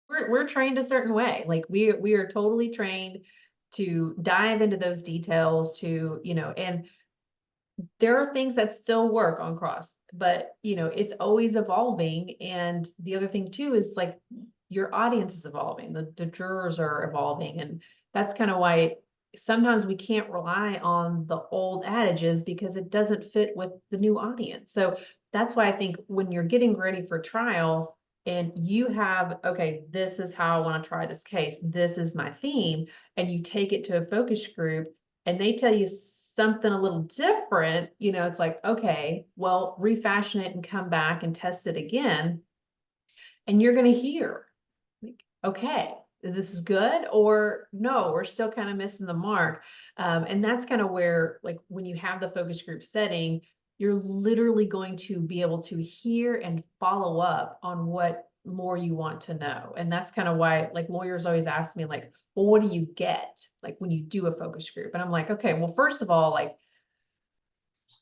we're trained a certain way. Like we are totally trained to dive into those details to, and there are things that still work on cross, but it's always evolving. And the other thing too is like your audience is evolving, the jurors are evolving. And that's kind of why sometimes we can't rely on the old adages because it doesn't fit with the new audience. So that's why I think when you're getting ready for trial and you have, okay, this is how I want to try this case, this is my theme, and you take it to a focus group and they tell you something a little different, it's like, okay, well, refashion it and come back and test it again. And you're going to hear, like, okay, this is good, or no, we're still kind of missing the mark. And that's kind of where, like, when you have the focus group setting, you're literally going to be able to hear and follow up on what more you want to know. And that's kind of why, like, lawyers always ask me, like, well, what do you get, like, when you do a focus group? And I'm like, okay, well, first of all, like,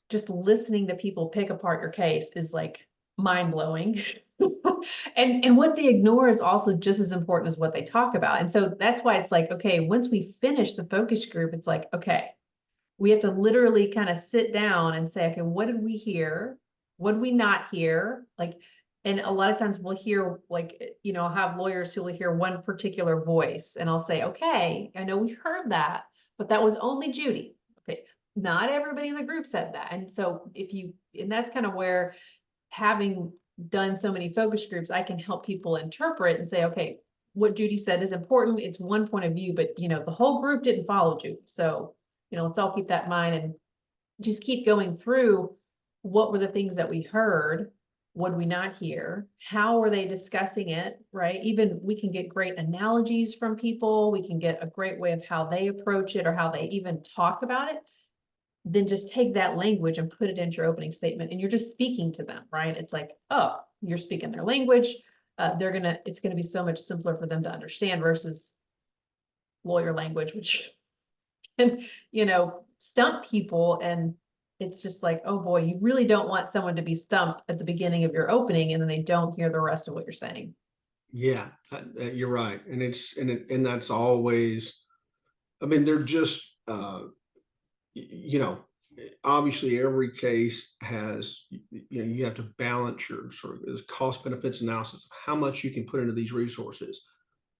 just listening to people pick apart your case is like mind blowing. And what they ignore is also just as important as what they talk about. And so that's why it's like, okay, once we finish the focus group, it's like, okay, we have to literally kind of sit down and say, okay, what did we hear? What did we not hear? Like, and a lot of times we'll hear, like, I'll have lawyers who will hear one particular voice and I'll say, okay, I know we heard that, but that was only Judy. Okay. Not everybody in the group said that. And so and that's kind of where, having done so many focus groups, I can help people interpret and say, okay, what Judy said is important. It's one point of view, but the whole group didn't follow Judy. So, let's all keep that in mind and just keep going through what were the things that we heard, what did we not hear, how were they discussing it, right? Even we can get great analogies from people, we can get a great way of how they approach it or how they even talk about it. Then just take that language and put it into your opening statement and you're just speaking to them, right? It's like, oh, you're speaking their language. It's gonna be so much simpler for them to understand versus lawyer language, which can, stump people. And it's just like, oh boy, you really don't want someone to be stumped at the beginning of your opening and then they don't hear the rest of what you're saying. Yeah, you're right. And that's always, I mean, they're just, you know, obviously every case has, you have to balance your sort of cost benefits analysis of how much you can put into these resources.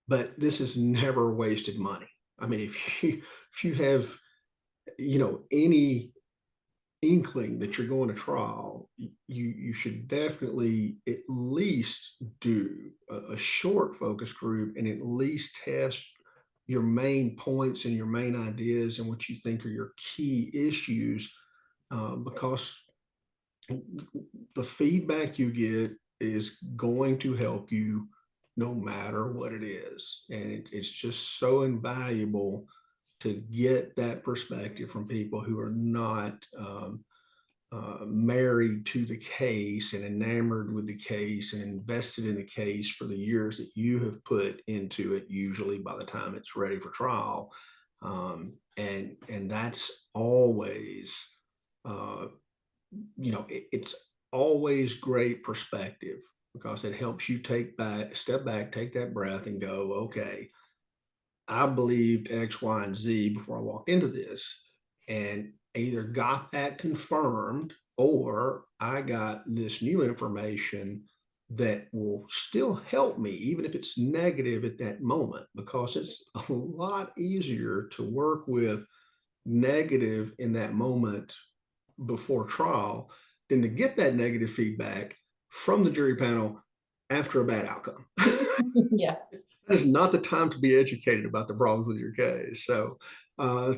But this is never wasted money. I mean, if you have, any inkling that you're going to trial, you should definitely at least do a short focus group and at least test your main points and your main ideas and what you think are your key issues, because the feedback you get is going to help you no matter what it is. And it's just so invaluable to get that perspective from people who are not married to the case and enamored with the case and invested in the case for the years that you have put into it, usually by the time it's ready for trial. And that's always, uh, it's always great perspective because it helps you step back, take that breath and go, okay, I believed X, Y, and Z before I walked into this, and either got that confirmed or I got this new information that will still help me, even if it's negative at that moment, because it's a lot easier to work with negative in that moment before trial than to get that negative feedback from the jury panel after a bad outcome. Yeah. That is not the time to be educated about the problems with your case. So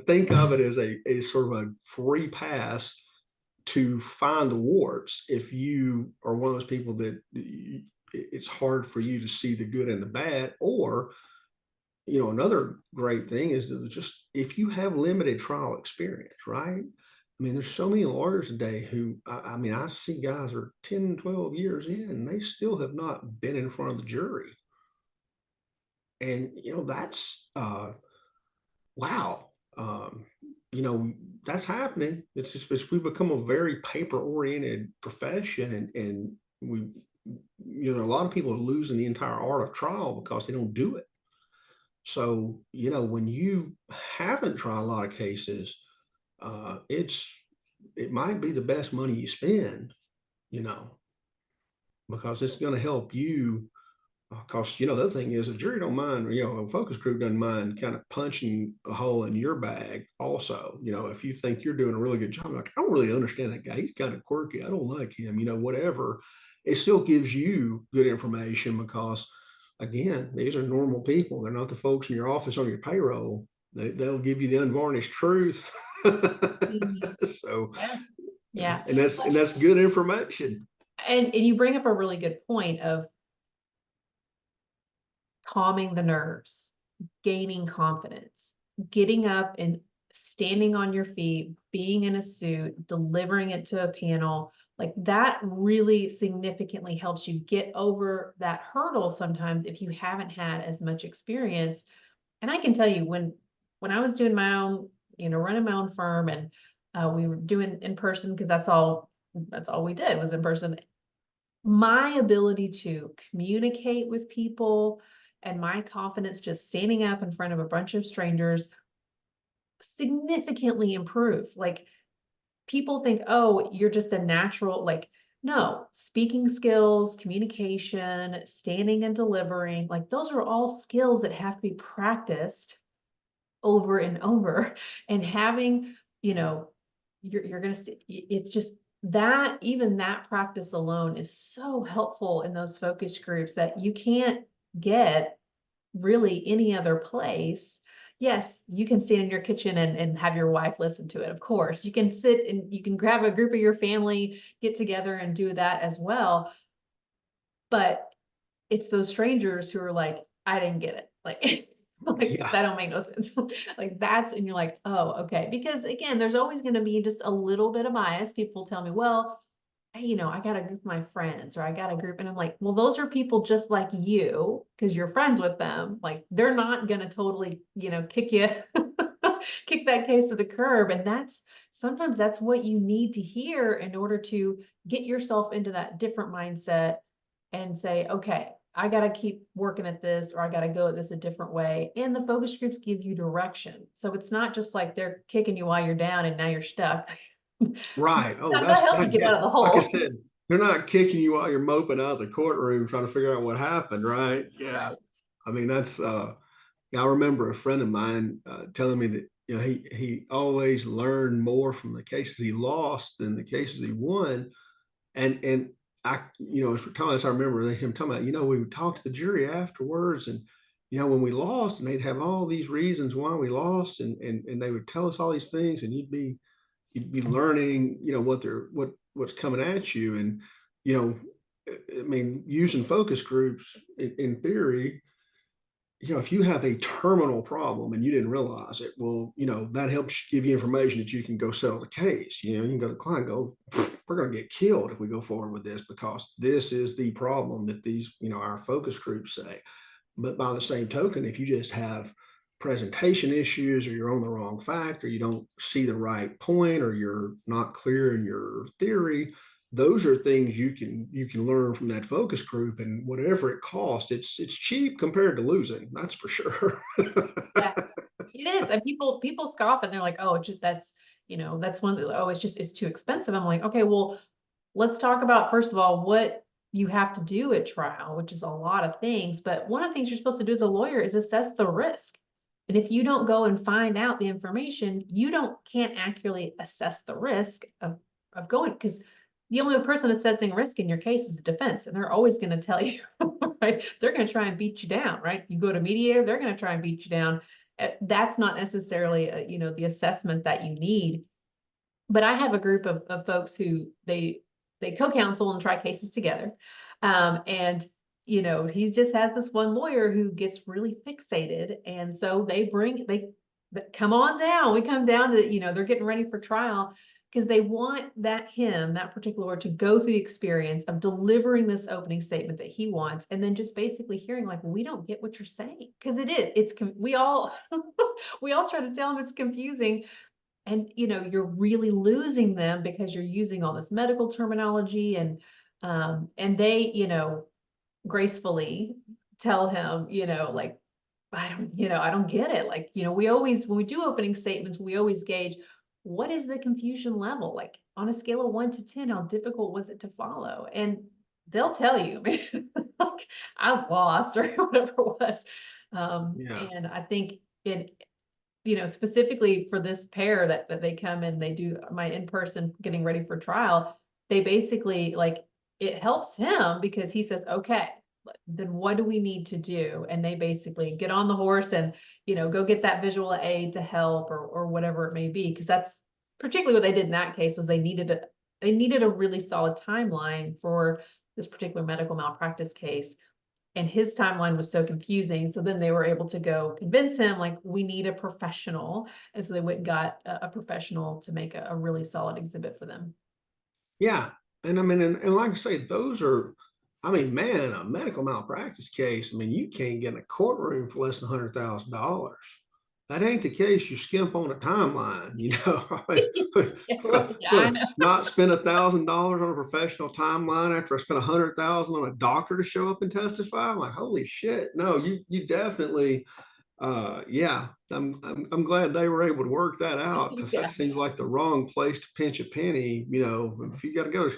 think of it as a sort of a free pass to find the warts if you are one of those people that it's hard for you to see the good and the bad. Or, another great thing is that just if you have limited trial experience, right? I mean, there's so many lawyers today who, I mean, I see guys are 10, 12 years in, and they still have not been in front of the jury. And, that's, wow. Um, that's happening. We've become a very paper oriented profession, and we there are a lot of people are losing the entire art of trial because they don't do it. So, when you haven't tried a lot of cases, it might be the best money you spend, you know, because it's going to help you. Because the other thing is, the jury don't mind, a focus group doesn't mind kind of punching a hole in your bag. Also, if you think you're doing a really good job, like, I don't really understand that guy. He's kind of quirky. I don't like him. Whatever. It still gives you good information because, again, these are normal people. They're not the folks in your office on your payroll. They'll give you the unvarnished truth. Mhm. So, Yeah. Yeah. and that's good information. And you bring up a really good point of calming the nerves, gaining confidence, getting up and standing on your feet, being in a suit, delivering it to a panel. Like that really significantly helps you get over that hurdle sometimes if you haven't had as much experience. And I can tell you when I was doing my own, running my own firm, and we were doing in person because that's all we did was in person. My ability to communicate with people and my confidence just standing up in front of a bunch of strangers significantly improved. Like people think, oh, you're just a natural, like, no, speaking skills, communication, standing and delivering, like those are all skills that have to be practiced over and over. And having, you know, you're gonna see it's just that even that practice alone is so helpful in those focus groups that you can't get really any other place. Yes, you can sit in your kitchen and have your wife listen to it. Of course, you can sit and you can grab a group of your family, get together and do that as well. But it's those strangers who are like, I didn't get it. Like, like Yeah. that don't make no sense. Like that's, and you're like, oh, okay. Because again, there's always going to be just a little bit of bias. People tell me, well, hey, I got a group of my friends, or I got a group, and I'm like, well, those are people just like you, because you're friends with them. Like they're not going to totally, kick you, kick that case to the curb. And sometimes that's what you need to hear in order to get yourself into that different mindset and say, okay, I got to keep working at this, or I got to go at this a different way. And the focus groups give you direction. So it's not just like they're kicking you while you're down and now you're stuck. Right. Oh, They'll help you get yeah. out of the Like I hole. said, they're not kicking you while you're moping out of the courtroom trying to figure out what happened, right? Yeah. Right. I mean, I remember a friend of mine telling me that, he always learned more from the cases he lost than the cases he won. And as we're talking this, I remember him talking about, we would talk to the jury afterwards, and, when we lost, and they'd have all these reasons why we lost, and they would tell us all these things, and you'd be learning, what's coming at you. And, you know, I mean, using focus groups in theory, if you have a terminal problem and you didn't realize it, well, that helps give you information that you can go settle the case. You can go to the client and go, we're going to get killed if we go forward with this because this is the problem that these, our focus groups say. But by the same token, if you just have presentation issues, or you're on the wrong fact, or you don't see the right point, or you're not clear in your theory, those are things you can learn from that focus group. And whatever it costs, it's cheap compared to losing, that's for sure. Yeah, it is. And people scoff and they're like, oh, that's one of the, oh, it's too expensive. I'm like, okay, well, let's talk about, first of all, what you have to do at trial, which is a lot of things. But one of the things you're supposed to do as a lawyer is assess the risk. And if you don't go and find out the information, can't accurately assess the risk of going, because the only person assessing risk in your case is the defense, and they're always going to tell you, right? They're going to try and beat you down, right? You go to mediator, they're going to try and beat you down. That's not necessarily, the assessment that you need. But I have a group of folks who they co-counsel and try cases together. And he just has this one lawyer who gets really fixated. And so they come on down. We come down to, they're getting ready for trial because they want that particular lawyer to go through the experience of delivering this opening statement that he wants. And then just basically hearing like, we don't get what you're saying. Because we all, we all try to tell them it's confusing. And you're really losing them because you're using all this medical terminology, and they gracefully tell him, like, I don't get it. Like, we always, when we do opening statements, we always gauge what is the confusion level? Like on a scale of 1 to 10, how difficult was it to follow? And they'll tell you, man, like, I've lost or whatever it was. Yeah. And I think it, specifically for this pair that they come and they do my in-person getting ready for trial, they basically like, it helps him because he says, okay, then what do we need to do? And they basically get on the horse and, go get that visual aid to help or whatever it may be. Cause that's particularly what they did in that case was they needed a really solid timeline for this particular medical malpractice case. And his timeline was so confusing. So then they were able to go convince him, like, we need a professional. And so they went and got a professional to make a really solid exhibit for them. Yeah. And I mean, and like I say, those are, I mean, man, a medical malpractice case, I mean, you can't get in a courtroom for less than $100,000. That ain't the case. You skimp on a timeline, you know. Yeah, right. Yeah, I know. Not spend $1,000 on a professional timeline after I spent 100,000 on a doctor to show up and testify. I'm like, holy shit. No, you definitely yeah, I'm glad they were able to work that out because that Yeah. seems like the wrong place to pinch a penny. You know, if you got to go,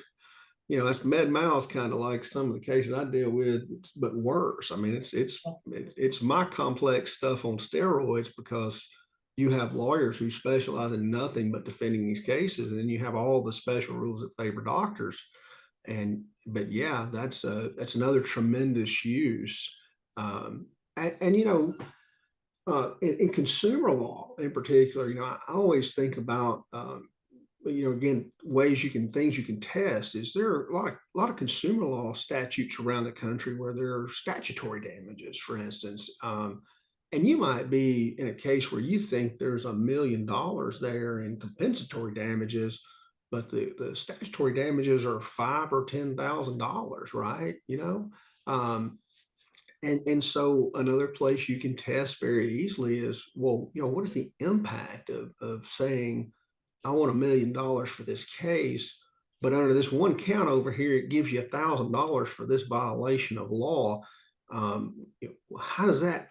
that's med mal's kind of like some of the cases I deal with, but worse. I mean, it's my complex stuff on steroids because you have lawyers who specialize in nothing but defending these cases, and then you have all the special rules that favor doctors. And but yeah, that's another tremendous use. And in consumer law in particular, I always think about, again, things you can test. Is there a lot of consumer law statutes around the country where there are statutory damages, for instance, and you might be in a case where you think there's $1 million there in compensatory damages, but the statutory damages are $5,000 or $10,000, right? And so another place you can test very easily is, well, what is the impact of saying, I want $1 million for this case, but under this one count over here, it gives you $1,000 for this violation of law. How does that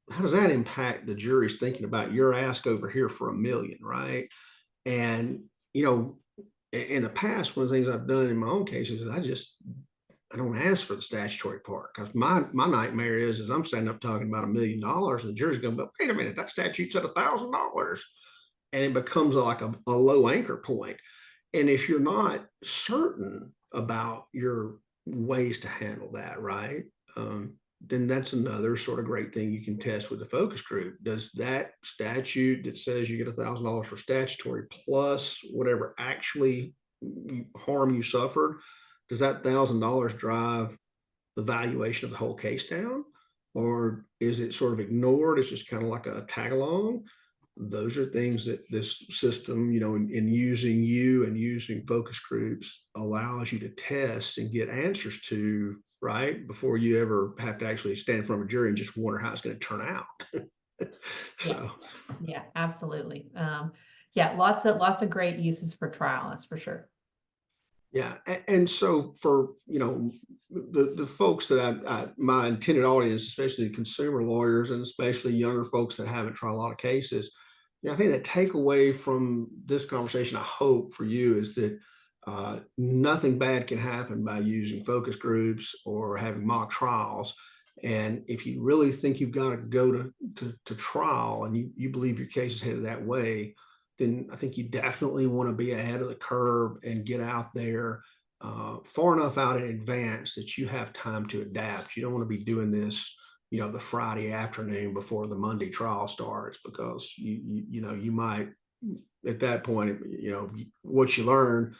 impact the jury's thinking about your ask over here for $1 million, right? And in the past, one of the things I've done in my own cases is I don't ask for the statutory part because my nightmare is I'm standing up talking about $1 million and the jury's going to go, wait a minute, that statute said $1,000, and it becomes like a low anchor point. And if you're not certain about your ways to handle that, right, then that's another sort of great thing you can test with the focus group. Does that statute that says you get $1,000 for statutory plus whatever actually harm you suffered, does that $1,000 drive the valuation of the whole case down? Or is it sort of ignored? It's just kind of like a tag along. Those are things that this system, in using you and using focus groups allows you to test and get answers to, right? Before you ever have to actually stand in front of a jury and just wonder how it's going to turn out. Yeah. So, Yeah, absolutely. Yeah, lots of great uses for trial, that's for sure. yeah. And so for, the folks that my intended audience, especially consumer lawyers and especially younger folks that haven't tried a lot of cases, I think the takeaway from this conversation, I hope for you, is that nothing bad can happen by using focus groups or having mock trials. And if you really think you've got to go to trial and you believe your case is headed that way, then I think you definitely want to be ahead of the curve and get out there far enough out in advance that you have time to adapt. You don't want to be doing this, the Friday afternoon before the Monday trial starts, because you might at that point, what you learn,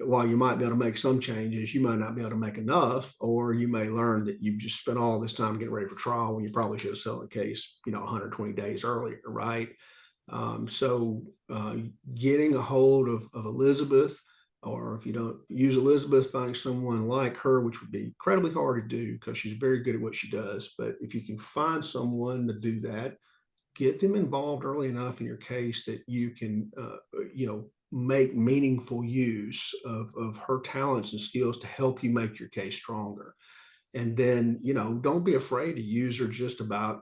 while you might be able to make some changes, you might not be able to make enough, or you may learn that you've just spent all this time getting ready for trial when you probably should have settled the case, 120 days earlier, right? So getting a hold of Elizabeth, or if you don't use Elizabeth, finding someone like her, which would be incredibly hard to do because she's very good at what she does. But if you can find someone to do that, get them involved early enough in your case that you can, make meaningful use of her talents and skills to help you make your case stronger. And then, don't be afraid to use her just about,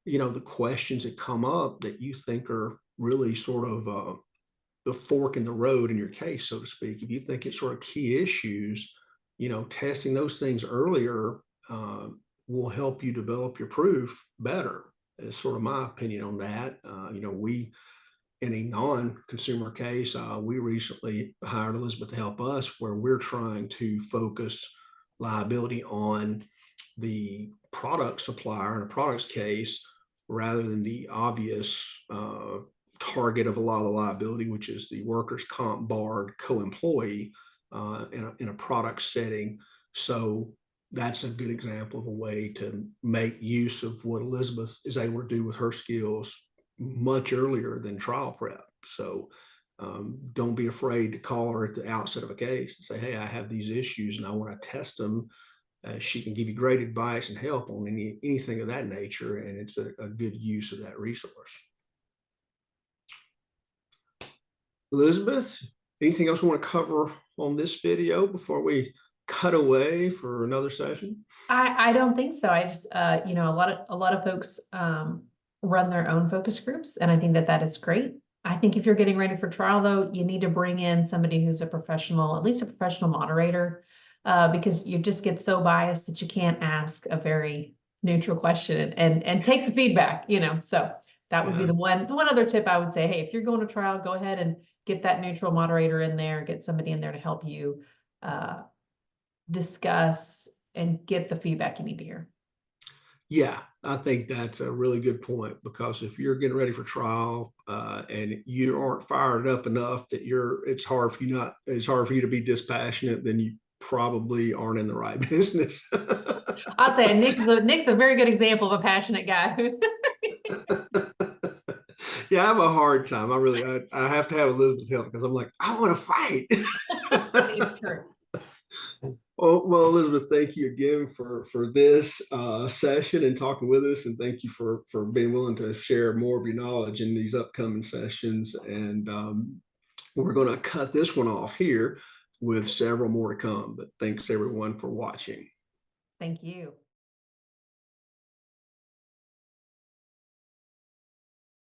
the questions that come up that you think are really sort of the fork in the road in your case, so to speak. If you think it's sort of key issues, testing those things earlier will help you develop your proof better. Is sort of my opinion on that. We, in a non-consumer case, we recently hired Elizabeth to help us, where we're trying to focus liability on the product supplier in a product's case, rather than the obvious target of a lot of the liability, which is the workers' comp barred co-employee in a product setting. So that's a good example of a way to make use of what Elizabeth is able to do with her skills much earlier than trial prep. So don't be afraid to call her at the outset of a case and say, hey, I have these issues and I want to test them. She can give you great advice and help on anything of that nature, and it's a good use of that resource. Elizabeth, anything else you want to cover on this video before we cut away for another session? I don't think so. I just, a lot of folks run their own focus groups, and I think that is great. I think if you're getting ready for trial, though, you need to bring in somebody who's a professional, at least a professional moderator, because you just get so biased that you can't ask a very neutral question and take the feedback, So that would be the one other tip I would say. Hey, if you're going to trial, go ahead and get that neutral moderator in there, get somebody in there to help you discuss and get the feedback you need to hear. Yeah, I think that's a really good point, because if you're getting ready for trial and you aren't fired up enough that it's hard for you to be dispassionate, then you probably aren't in the right business. I'll say Nick's a very good example of a passionate guy. Yeah, I have a hard time. I have to have Elizabeth's help, because I'm like, I want to fight. It's true. Well, Elizabeth, thank you again for this session and talking with us, and thank you for being willing to share more of your knowledge in these upcoming sessions. And we're going to cut this one off here with several more to come. But thanks everyone for watching. Thank you.